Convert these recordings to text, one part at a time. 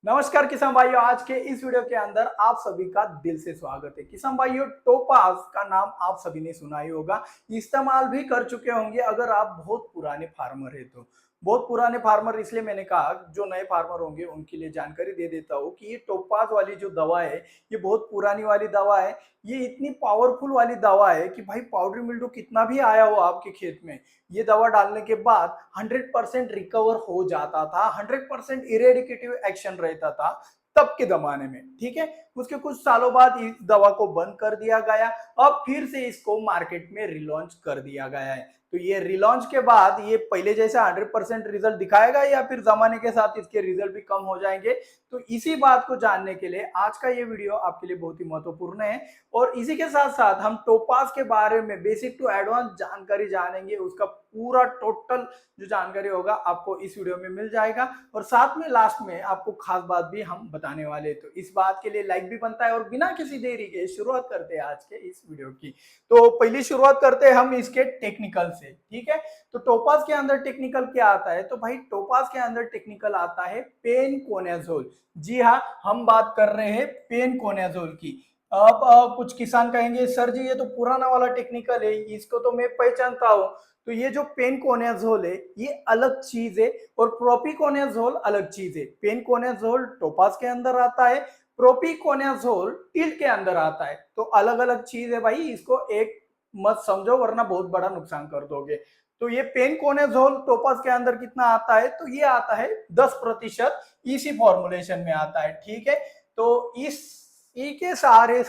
नमस्कार किसान भाइयों, आज के इस वीडियो के अंदर आप सभी का दिल से स्वागत है। किसान भाइयों, टोपाज का नाम आप सभी ने सुना ही होगा, इस्तेमाल भी कर चुके होंगे अगर आप बहुत पुराने फार्मर है तो। बहुत पुराने फार्मर इसलिए मैंने कहा, जो नए फार्मर होंगे उनके लिए जानकारी दे देता हूँ कि ये टोपाज वाली जो दवा है, ये बहुत पुरानी वाली दवा है। ये इतनी पावरफुल वाली दवा है कि भाई पाउडर मिल्ड्यू कितना भी आया हो आपके खेत में, ये दवा डालने के बाद 100% रिकवर हो जाता था, 100% इरेडिकेटिव एक्शन रहता था तब के जमाने में। ठीक है, उसके कुछ सालों बाद इस दवा को बंद कर दिया गया। अब फिर से इसको मार्केट में रिलॉन्च कर दिया गया है। तो ये रिलॉन्च के बाद ये पहले जैसा 100% रिजल्ट दिखाएगा या फिर जमाने के साथ इसके रिजल्ट भी कम हो जाएंगे, तो इसी बात को जानने के लिए आज का ये वीडियो आपके लिए बहुत ही महत्वपूर्ण है। और इसी के साथ साथ हम टोपाज के बारे में बेसिक टू एडवांस जानकारी जानेंगे। उसका पूरा टोटल जो जानकारी होगा आपको इस वीडियो में मिल जाएगा, और साथ में लास्ट में आपको खास बात भी हम बताने वाले। तो इस बात के लिए लाइक भी बनता है। और बिना किसी देरी के शुरुआत करते हैं आज के इस वीडियो की। तो पहली शुरुआत करते हैं हम इसके टेक्निकल से। ठीक है, तो टोपाज के अंदर टेक्निकल क्या आता है? तो भाई टोपाज के अंदर टेक्निकल आता है पेनकोनाजोल। जी हाँ, हम बात कर रहे हैं पेनकोनाजोल की। अब कुछ किसान कहेंगे सर जी ये तो पुराना वाला टेक्निकल है, इसको तो मैं पहचानता हूँ। तो ये जो पेनकोनाजोल है ये अलग चीज है, और प्रोपिकोनाजोल अलग चीज है। पेनकोनाजोल टोपाज के अंदर आता है, प्रोपिकोनाजोल टिल के अंदर आता है। तो अलग अलग चीज है भाई, इसको एक मत समझो वरना बहुत बड़ा नुकसान कर दोगे। तो ये पेनकोनाजोल टोपाज के अंदर कितना आता है? तो ये आता है 10% इसी फॉर्मुलेशन में आता है। ठीक है, तो इस के सहारे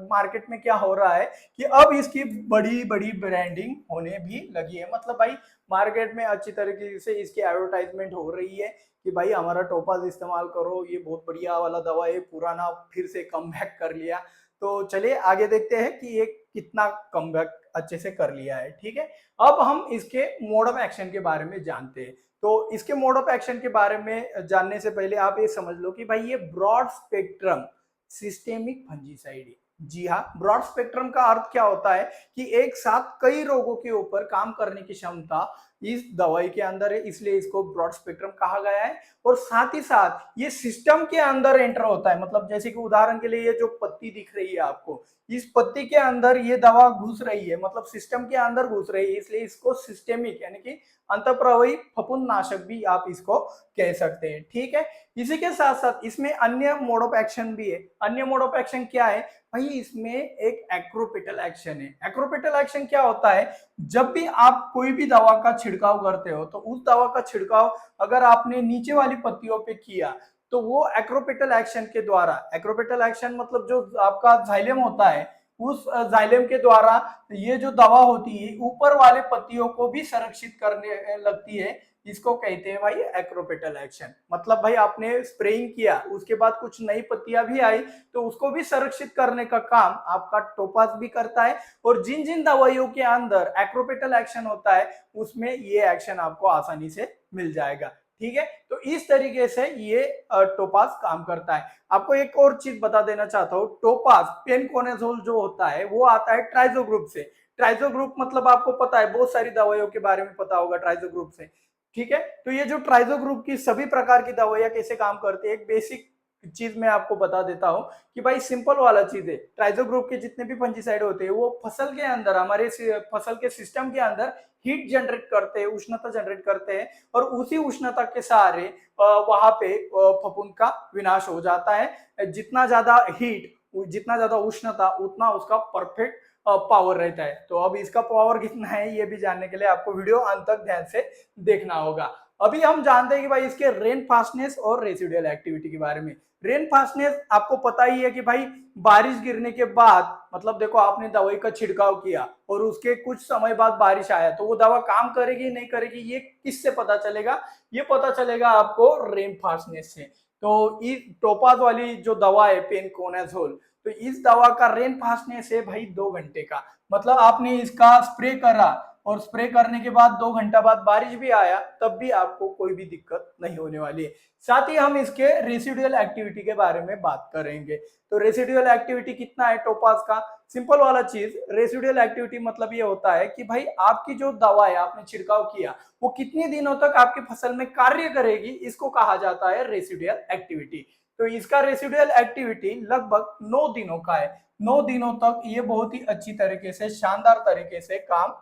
मार्केट में क्या हो रहा है कि अब इसकी बड़ी बड़ी ब्रांडिंग होने भी लगी है। मतलब भाई मार्केट में अच्छी तरीके से इसकी एडवर्टाइजमेंट हो रही है कि भाई हमारा टोपाज इस्तेमाल करो, ये बहुत बढ़िया वाला दवा है, पुराना फिर से कमबैक कर लिया। तो चलिए आगे देखते हैं कि ये कितना कमबैक अच्छे से कर लिया है। ठीक है, अब हम इसके मोड ऑफ एक्शन के बारे में जानते हैं। तो इसके मोड ऑफ एक्शन के बारे में जानने से पहले आप ये समझ लो कि भाई ये ब्रॉड स्पेक्ट्रम सिस्टेमिक फंजीसाइड है। जी हाँ, ब्रॉड स्पेक्ट्रम का अर्थ क्या होता है कि एक साथ कई रोगों के ऊपर काम करने की क्षमता इस दवाई के अंदर है, इसलिए इसको ब्रॉड स्पेक्ट्रम कहा गया है। और साथ ही साथ ये सिस्टम के अंदर एंटर होता है। मतलब जैसे कि उदाहरण के लिए ये जो पत्ती दिख रही है आपको, इस पत्ती के अंदर ये दवा घुस रही है, मतलब सिस्टम के अंदर घुस रही है, इसलिए इसको सिस्टेमिक यानी कि अंतःप्रवाही फफूंद नाशक भी आप इसको कह सकते हैं। ठीक है, इसी के साथ साथ इसमें अन्य मोड ऑफ एक्शन भी है। अन्य मोड ऑफ एक्शन क्या है भाई? इसमें एक एक्रोपेटल एक्शन है। एक्रोपेटल एक्शन क्या होता है? जब भी आप कोई भी दवा का छिड़काव करते हो तो उस दवा का छिड़काव अगर आपने नीचे वाली पत्तियों पे किया तो वो एक्रोपेटल एक्शन के द्वारा, एक्रोपेटल एक्शन मतलब जो आपका जाइलम होता है, उस जाइलम के द्वारा ये जो दवा होती है ऊपर वाले पत्तियों को भी संरक्षित करने लगती है। इसको कहते हैं भाई एक्रोपेटल एक्शन। मतलब भाई आपने स्प्रेइंग किया, उसके बाद कुछ नई पत्तियां भी आई, तो उसको भी संरक्षित करने का काम आपका टोपाज भी करता है। और जिन जिन दवाइयों के अंदर एक्रोपेटल एक्शन होता है उसमें ये एक्शन आपको आसानी से मिल जाएगा। ठीक है, तो इस तरीके से ये टोपाज काम करता है। आपको एक और चीज बता देना चाहता हूँ, टोपाज पेनकोनाजोल जो होता है वो आता है ट्राइजो ग्रुप से। ट्राइजो ग्रुप मतलब आपको पता है, बहुत सारी दवाइयों के बारे में पता होगा ट्राइजो ग्रुप से। ठीक है, तो ये जो ट्राइजो ग्रुप की सभी प्रकार की दवाइयां कैसे काम करती है, एक बेसिक चीज मैं आपको बता देता हूं कि भाई सिंपल वाला चीज है। ट्राइजो ग्रुप के जितने भी फंजीसाइड होते हैं वो फसल के अंदर, हमारे फसल के सिस्टम के अंदर हीट जनरेट करते हैं, उष्णता जनरेट करते हैं, और उसी उष्णता के सहारे वहां पे फफूंद का विनाश हो जाता है। जितना ज्यादा हीट, जितना ज्यादा उष्णता, उतना उसका परफेक्ट पावर रहता है। तो अब इसका पावर कितना है ये भी जानने के लिए आपको वीडियो अंत तक ध्यान से देखना होगा। अभी हम जानते हैं कि भाई इसके रेन फास्टनेस और रेसिडुअल एक्टिविटी के बारे में। रेन फास्टनेस आपको पता ही है कि भाई बारिश गिरने के बाद, मतलब देखो आपने दवाई का छिड़काव किया और उसके कुछ समय बाद बारिश आया, तो वो दवा काम करेगी नहीं करेगी ये किससे पता चलेगा? ये पता चलेगा आपको रेन फास्टनेस से। तो इस टोपाज वाली जो दवा है पेनकोनाजोल, तो इस दवा का रेन फास्टनेस है भाई 2 घंटे का। मतलब आपने इसका स्प्रे करा और स्प्रे करने के बाद 2 घंटा बाद बारिश भी आया तब भी आपको कोई भी दिक्कत नहीं होने वाली है। साथ ही हम इसके रेसिडुअल एक्टिविटी के बारे में बात करेंगे। तो रेसिडुअल एक्टिविटी कितना है टोपाज का, सिंपल वाला चीज, रेसिडुअल एक्टिविटी मतलब ये होता है कि भाई आपकी जो दवा है आपने छिड़काव किया वो कितने दिनों तक आपकी फसल में कार्य करेगी, इसको कहा जाता है रेसिडुअल एक्टिविटी। तो इसका रेसिडुअल एक्टिविटी लगभग 9 दिनों का है। 9 दिनों तक ये बहुत ही अच्छी तरीके से, शानदार तरीके से काम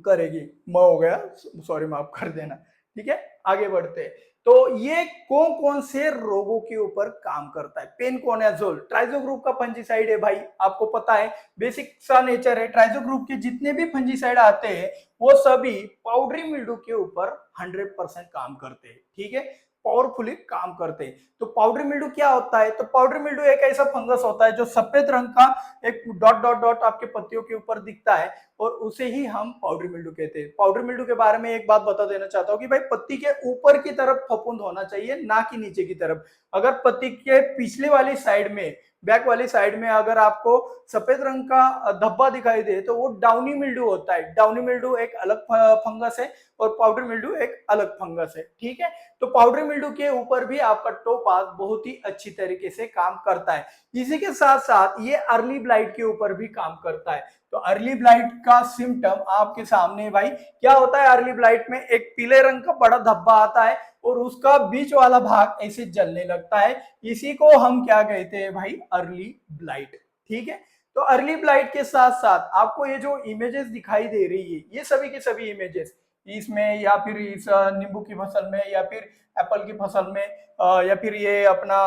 करेगी। हो गया, सॉरी माफ कर देना। ठीक है, आगे बढ़ते हैं। तो ये कौन कौन से रोगों के ऊपर काम करता है। पेनकोनाजोल ट्राइजो ग्रुप का फंजीसाइड है भाई, आपको पता है बेसिक सा नेचर है। ट्राइजो ग्रुप के जितने भी फंजीसाइड आते हैं वो सभी पाउडरी मिल्ड्यू के ऊपर 100% काम करते हैं। ठीक है, पावरफुली काम करते हैं। तो पाउडरी मिल्ड्यू क्या होता है, तो पाउडरी मिल्ड्यू एक ऐसा फंगस होता है जो सफेद रंग का एक डॉट डॉट डॉट आपके पत्तियों के ऊपर दिखता है और उसे ही हम पाउडरी मिल्ड्यू कहते हैं। पाउडरी मिल्ड्यू के बारे में एक बात बता देना चाहता हूँ कि भाई पत्ती के ऊपर की तरफ फफूंद होना चाहिए, ना कि नीचे की तरफ। अगर पत्ती के पिछले वाली साइड में, बैक वाली साइड में अगर आपको सफेद रंग का धब्बा दिखाई दे तो वो डाउनी मिल्ड्यू होता है। डाउनी मिल्ड्यू एक अलग फंगस है और पाउडरी मिल्ड्यू एक अलग फंगस है। ठीक है, तो पाउडरी मिल्ड्यू के ऊपर भी आपका टोपाज बहुत ही अच्छी तरीके से काम करता है। इसी के साथ साथ ये अर्ली ब्लाइट के ऊपर भी काम करता है। तो अर्ली ब्लाइट का सिम्टम आपके सामने भाई क्या होता है। अर्ली ब्लाइट में एक पीले रंग का बड़ा धब्बा आता है और उसका बीच वाला भाग ऐसे जलने लगता है, इसी को हम क्या कहते हैं भाई, अर्ली ब्लाइट। ठीक है, तो अर्ली ब्लाइट के साथ साथ आपको ये जो इमेजेस दिखाई दे रही है ये सभी के सभी इमेजेस इसमें, या फिर इस नींबू की फसल में, या फिर एप्पल की फसल में, या फिर ये अपना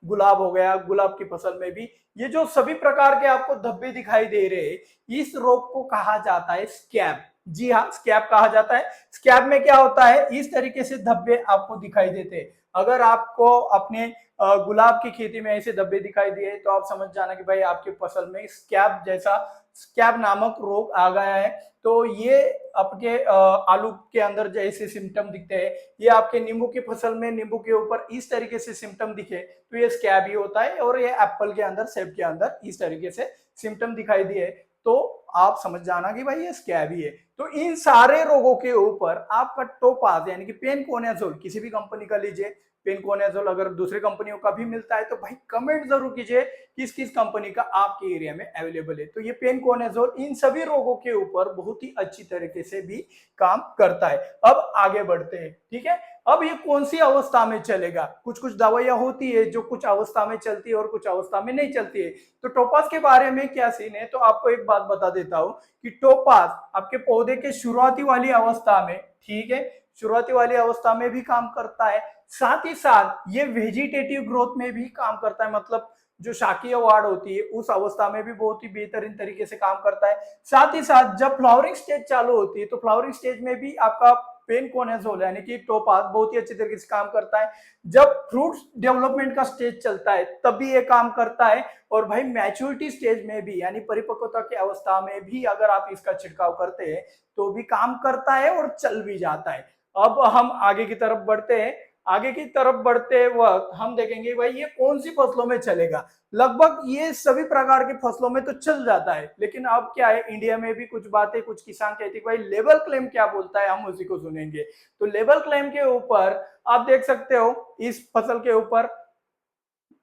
गुलाब हो गया, गुलाब की फसल में भी ये जो सभी प्रकार के आपको धब्बे दिखाई दे रहे हैं, इस रोग को कहा जाता है स्कैब। जी हाँ, स्कैब कहा जाता है। स्कैब में क्या होता है, इस तरीके से धब्बे आपको दिखाई देते हैं। अगर आपको अपने गुलाब की खेती में ऐसे धब्बे दिखाई दिए तो आप समझ जाना कि भाई आपकी फसल में स्कैब जैसा, स्कैब नामक रोग आ गया है। तो ये आपके आलू के अंदर जैसे सिम्टम दिखते हैं, ये आपके नींबू की फसल में नींबू के ऊपर इस तरीके से सिम्टम दिखे तो ये स्कैब ही होता है। और ये एप्पल के अंदर, सेब के अंदर इस तरीके से सिम्टम दिखाई दिए तो आप समझ जाना कि भाई ये स्कैब ही है। तो इन सारे रोगों के ऊपर आपका टोपाज यानी कि पेनकोनाजोल, किसी भी कंपनी का लीजिए पेनकोनाजोल, अगर दूसरी कंपनियों का भी मिलता है तो भाई कमेंट जरूर कीजिए किस किस कंपनी का आपके एरिया में अवेलेबल है। तो ये पेनकोनाजोल इन सभी रोगों के ऊपर बहुत ही अच्छी तरीके से भी काम करता है। अब आगे बढ़ते हैं। ठीक है, अब ये कौन सी अवस्था में चलेगा। कुछ कुछ दवाइयां होती है जो कुछ अवस्था में चलती है और कुछ अवस्था में नहीं चलती है। तो टोपाज के बारे में क्या सीन है, तो आपको एक बात बता देता हूं कि टोपाज आपके पौधे के शुरुआती वाली अवस्था में, ठीक है, शुरुआती वाली अवस्था में भी काम करता है। साथ ही साथ ये वेजिटेटिव ग्रोथ में भी काम करता है, मतलब जो शाकीय वाड़ होती है उस अवस्था में भी बहुत ही बेहतरीन तरीके से काम करता है। साथ ही साथ जब फ्लावरिंग स्टेज चालू होती है तो फ्लावरिंग स्टेज में भी आपका पेनकोनाजोल यानी कि टोपाज बहुत ही अच्छी तरीके से काम करता है। जब फ्रूट्स डेवलपमेंट का स्टेज चलता है तब भी ये काम करता है। और भाई मैच्योरिटी स्टेज में भी यानी परिपक्वता की अवस्था में भी अगर आप इसका छिड़काव करते हैं तो भी काम करता है और चल भी जाता है। अब हम आगे की तरफ बढ़ते हैं। आगे की तरफ बढ़ते वक्त हम देखेंगे भाई ये कौन सी फसलों में चलेगा। लगभग ये सभी प्रकार के फसलों में तो चल जाता है, लेकिन अब क्या है, इंडिया में भी कुछ बातें कुछ किसान कहते हैं भाई लेबल क्लेम क्या बोलता है, हम उसी को सुनेंगे। तो लेबल क्लेम के ऊपर आप देख सकते हो इस फसल के ऊपर,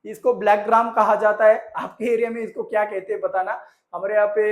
इसको ब्लैक ग्राम कहा जाता है। आपके एरिया में इसको क्या कहते हैं बताना। हमारे यहाँ पे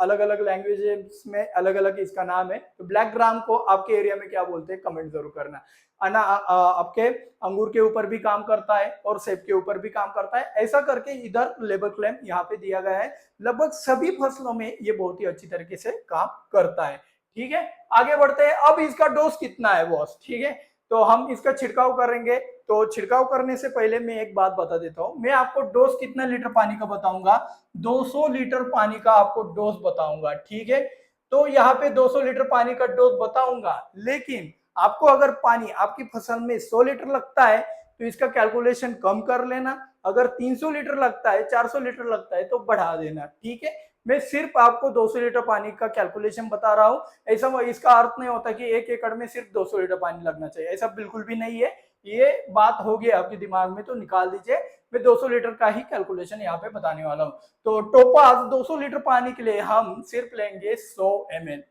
अलग अलग लैंग्वेजेस में अलग अलग इसका नाम है। तो ब्लैक ग्राम को आपके एरिया में क्या बोलते हैं कमेंट जरूर करना। आपके अंगूर के ऊपर भी काम करता है और सेब के ऊपर भी काम करता है। ऐसा करके इधर लेबल क्लेम यहाँ पे दिया गया है। लगभग सभी फसलों में ये बहुत ही अच्छी तरीके से काम करता है। ठीक है, आगे बढ़ते हैं। अब इसका डोज कितना है बॉस, ठीक है, तो हम इसका छिड़काव करेंगे। तो छिड़काव करने से पहले मैं एक बात बता देता हूं, मैं आपको डोज कितना लीटर पानी का बताऊंगा, 200 लीटर पानी का आपको डोज बताऊंगा। ठीक है, तो यहाँ पे 200 लीटर पानी का डोज बताऊंगा, लेकिन आपको अगर पानी आपकी फसल में 100 लीटर लगता है तो इसका कैलकुलेशन कम कर लेना। अगर 300 लीटर लगता है, 400 लीटर लगता है तो बढ़ा देना। ठीक है, मैं सिर्फ आपको 200 लीटर पानी का कैलकुलेशन बता रहा हूं। ऐसा इसका अर्थ नहीं होता कि 1 एकड़ में सिर्फ 200 लीटर पानी लगना चाहिए, ऐसा बिल्कुल भी नहीं है। ये बात होगी आपके दिमाग में तो निकाल दीजिए। मैं 200 लीटर का ही कैलकुलेशन यहाँ पे बताने वाला हूँ। तो टोपाज 200 लीटर पानी के लिए हम सिर्फ लेंगे 100 ml।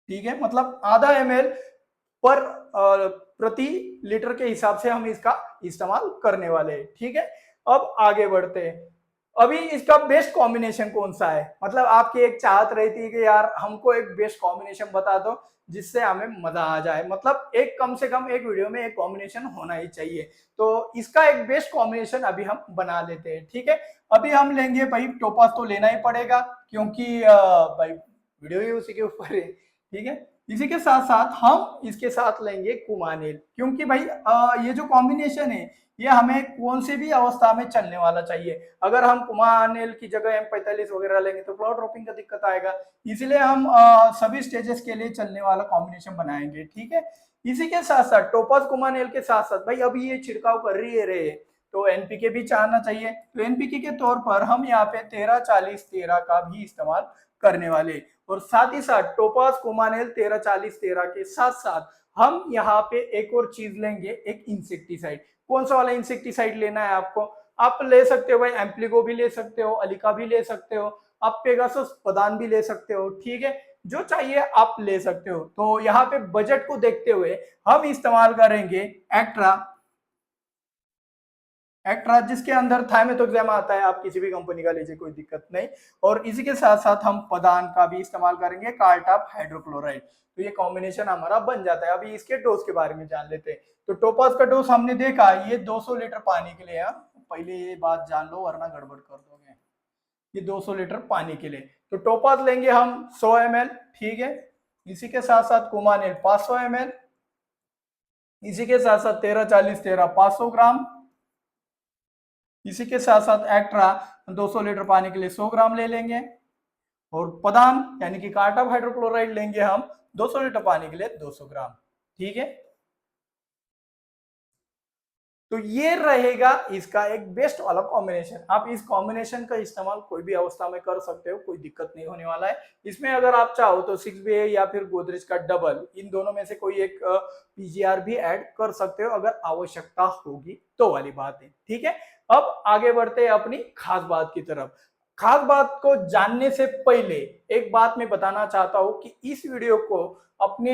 ठीक है, मतलब आधा ml पर प्रति लीटर के हिसाब से हम इसका इस्तेमाल करने वाले हैं। ठीक है, अब आगे बढ़ते हैं। अभी इसका बेस्ट कॉम्बिनेशन कौन सा है, मतलब आपकी एक चाहत रहती है कि यार हमको एक बेस्ट कॉम्बिनेशन बता दो जिससे हमें मजा आ जाए, मतलब एक कम से कम एक वीडियो में एक कॉम्बिनेशन होना ही चाहिए। तो इसका एक बेस्ट कॉम्बिनेशन अभी हम बना लेते हैं। ठीक है, अभी हम लेंगे भाई, टोपाज तो लेना ही पड़ेगा क्योंकि भाई वीडियो ही उसी के ऊपर है। ठीक है, इसी के साथ साथ हम इसके साथ लेंगे कुमानेल, क्योंकि भाई ये जो कॉम्बिनेशन है ये हमें कौन सी भी अवस्था में चलने वाला चाहिए। अगर हम कुमानेल की जगह M45 वगैरह लेंगे तो फ्लावर ड्रॉपिंग का दिक्कत आएगा, इसलिए हम सभी स्टेजेस के लिए चलने वाला कॉम्बिनेशन बनाएंगे। ठीक है, इसी के साथ साथ टोपाज कुमानेल के साथ साथ भाई अभी ये छिड़काव कर रही है रे, तो एनपीके भी चाहना चाहिए, तो एनपीके के तौर पर हम यहाँ पे 13-40-13 का भी इस्तेमाल करने वाले, और साथ ही साथ टोपाज कुमानेल 13-40-13 के साथ साथ हम यहाँ पे एक और चीज लेंगे, एक इंसेक्टिसाइड। कौन सा वाला इंसेक्टिसाइड लेना है आपको, आप ले सकते हो भाई, एम्प्लीगो भी ले सकते हो, अलिका भी ले सकते हो, आप पेगासस पदान भी ले सकते हो। ठीक है, जो चाहिए आप ले सकते हो। तो यहाँ पे बजट को देखते हुए हम इस्तेमाल करेंगे एक्ट्रा। एक्ट्रा जिसके अंदर थाइमेथोक्सैम आता है, आप किसी भी कंपनी का लीजिए कोई दिक्कत नहीं। और इसी के साथ साथ हम पदान का भी इस्तेमाल करेंगे, कार्टाप हाइड्रोक्लोराइड। तो ये कॉम्बिनेशन हमारा बन जाता है। अभी इसके डोज के बारे में जान लेते हैं। तो टोपाज का डोज हमने देखा, ये 200 लीटर पानी के लिए है, पहले ये बात जान लो वरना गड़बड़ कर दोगे। ये 200 लीटर पानी के लिए, तो टोपाज लेंगे हम 100 ml। ठीक है, इसी के साथ साथ कुमानेल 500 ml, इसी के साथ साथ 13-40-13 500 ग्राम, इसी के साथ साथ एक्ट्रा 200 लीटर पानी के लिए 100 ग्राम ले लेंगे, और पदान यानी कि कार्टाप हाइड्रोक्लोराइड लेंगे हम 200 लीटर पानी के लिए 200 ग्राम। ठीक है, तो ये रहेगा इसका एक बेस्ट वाला कॉम्बिनेशन। आप इस कॉम्बिनेशन का इस्तेमाल कोई भी अवस्था में कर सकते हो, कोई दिक्कत नहीं होने वाला है इसमें। अगर आप चाहो तो 6BA या फिर गोदरेज का डबल, इन दोनों में से कोई एक पीजीआर भी ऐड कर सकते हो अगर आवश्यकता होगी तो, वाली बात है। ठीक है, अब आगे बढ़ते हैं अपनी खास बात की तरफ। खास बात को जानने से पहले एक बात मैं बताना चाहता हूं कि इस वीडियो को अपने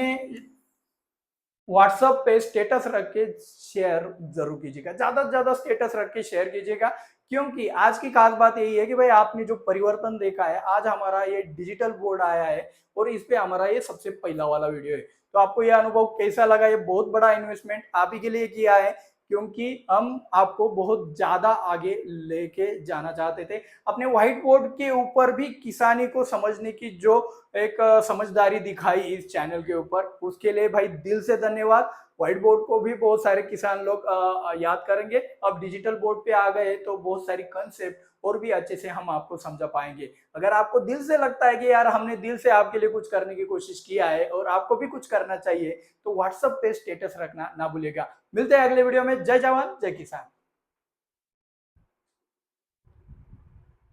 व्हाट्सएप पे स्टेटस रख के शेयर जरूर कीजिएगा, ज्यादा से ज्यादा स्टेटस रख के शेयर कीजिएगा, क्योंकि आज की खास बात यही है कि भाई आपने जो परिवर्तन देखा है, आज हमारा ये डिजिटल बोर्ड आया है और इस पे हमारा ये सबसे पहला वाला वीडियो है। तो आपको ये अनुभव कैसा लगा, ये बहुत बड़ा इन्वेस्टमेंट आप ही के लिए किया है, क्योंकि हम आपको बहुत ज्यादा आगे लेके जाना चाहते थे। अपने व्हाइट बोर्ड के ऊपर भी किसानी को समझने की जो एक समझदारी दिखाई इस चैनल के ऊपर, उसके लिए भाई दिल से धन्यवाद। व्हाइट बोर्ड को भी बहुत सारे किसान लोग याद करेंगे। अब डिजिटल बोर्ड पे आ गए तो बहुत सारी कंसेप्ट और भी अच्छे से हम आपको समझा पाएंगे। अगर आपको दिल से लगता है कि यार हमने दिल से आपके लिए कुछ करने की कोशिश किया है और आपको भी कुछ करना चाहिए, तो व्हाट्सएप पे स्टेटस रखना ना भूलेगा। मिलते हैं अगले वीडियो में। जय जवान जय किसान।